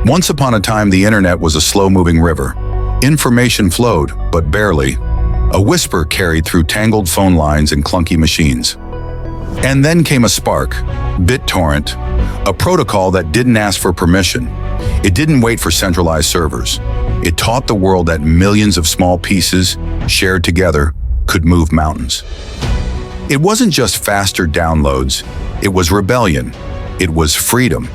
Once upon a time, the internet was a slow-moving river. Information flowed, but barely. A whisper carried through tangled phone lines and clunky machines. And then came a spark, Bittorrent, a protocol that didn't ask for permission. It didn't wait for centralized servers. It taught the world that millions of small pieces, shared together, could move mountains. It wasn't just faster downloads. It was rebellion. It was freedom.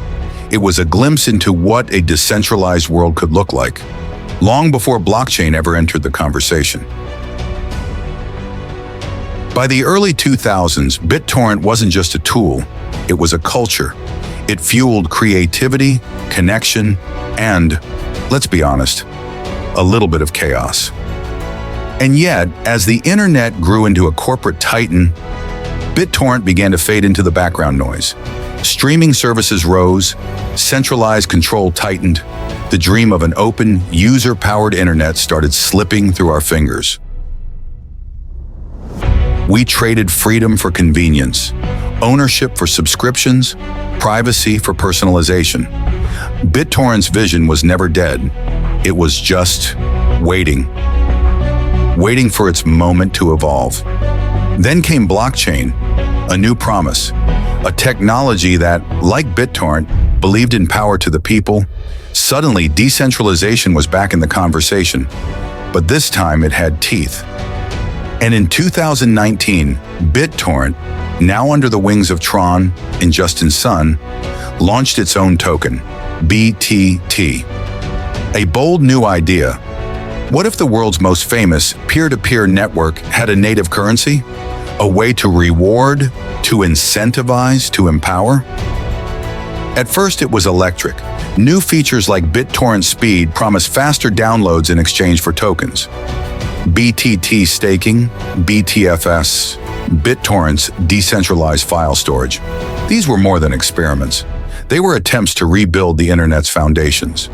It was a glimpse into what a decentralized world could look like, long before blockchain ever entered the conversation. By the early 2000s, Bittorrent wasn't just a tool, it was a culture. It fueled creativity, connection, and, let's be honest, a little bit of chaos. And yet, as the internet grew into a corporate titan, Bittorrent began to fade into the background noise. Streaming services rose, centralized control tightened, the dream of an open, user-powered internet started slipping through our fingers. We traded freedom for convenience, ownership for subscriptions, privacy for personalization. Bittorrent's vision was never dead. It was just waiting for its moment to evolve. Then came blockchain, a new promise, a technology that, like Bittorrent, believed in power to the people. Suddenly, decentralization was back in the conversation, but this time it had teeth. And in 2019, Bittorrent, now under the wings of Tron and Justin Sun, launched its own token, BTT. A bold new idea. What if the world's most famous peer-to-peer network had a native currency? A way to reward, to incentivize, to empower? At first, it was electric. New features like Bittorrent Speed promised faster downloads in exchange for tokens. BTT staking, BTFS, Bittorrent's decentralized file storage. These were more than experiments. They were attempts to rebuild the internet's foundations.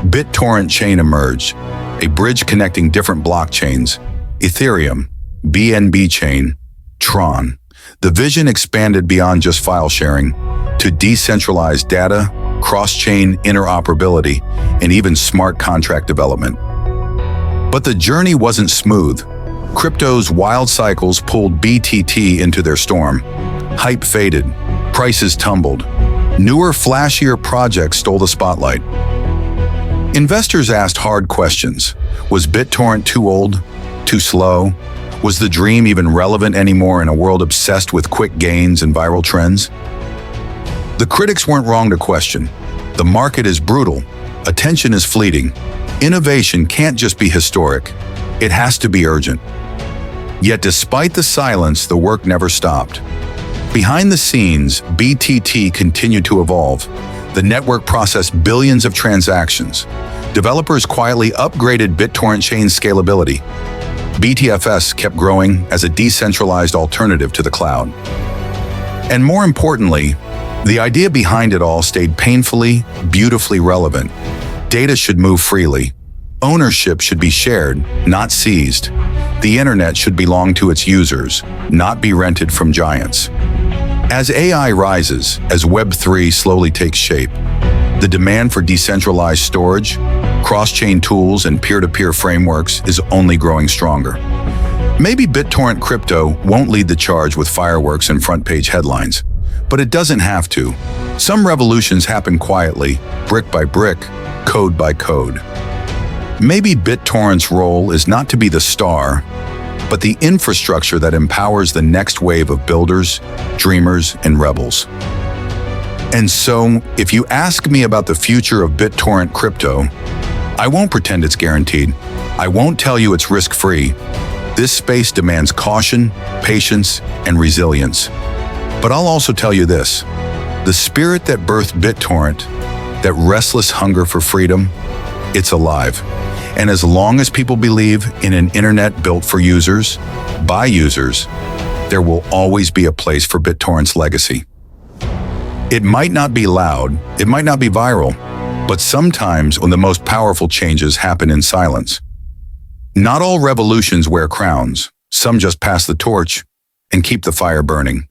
Bittorrent Chain emerged, a bridge connecting different blockchains, Ethereum, BNB Chain, Tron. The vision expanded beyond just file sharing to decentralized data, cross-chain interoperability, and even smart contract development. But the journey wasn't smooth. Crypto's wild cycles pulled BTT into their storm. Hype faded, prices tumbled. Newer, flashier projects stole the spotlight. Investors asked hard questions. Was Bittorrent too old? Too slow? Was the dream even relevant anymore in a world obsessed with quick gains and viral trends? The critics weren't wrong to question. The market is brutal. Attention is fleeting. Innovation can't just be historic. It has to be urgent. Yet despite the silence, the work never stopped. Behind the scenes, BTT continued to evolve. The network processed billions of transactions. Developers quietly upgraded Bittorrent Chain's scalability. BTFS kept growing as a decentralized alternative to the cloud. And more importantly, the idea behind it all stayed painfully, beautifully relevant. Data should move freely. Ownership should be shared, not seized. The internet should belong to its users, not be rented from giants. As AI rises, as Web3 slowly takes shape, the demand for decentralized storage, cross-chain tools, and peer-to-peer frameworks is only growing stronger. Maybe Bittorrent crypto won't lead the charge with fireworks and front-page headlines, but it doesn't have to. Some revolutions happen quietly, brick by brick, code by code. Maybe Bittorrent's role is not to be the star, but the infrastructure that empowers the next wave of builders, dreamers, and rebels. And so, if you ask me about the future of Bittorrent crypto, I won't pretend it's guaranteed. I won't tell you it's risk-free. This space demands caution, patience, and resilience. But I'll also tell you this: the spirit that birthed Bittorrent, that restless hunger for freedom, it's alive. And as long as people believe in an internet built for users, by users, there will always be a place for Bittorrent's legacy. It might not be loud, it might not be viral, but sometimes when the most powerful changes happen in silence. Not all revolutions wear crowns. Some just pass the torch and keep the fire burning.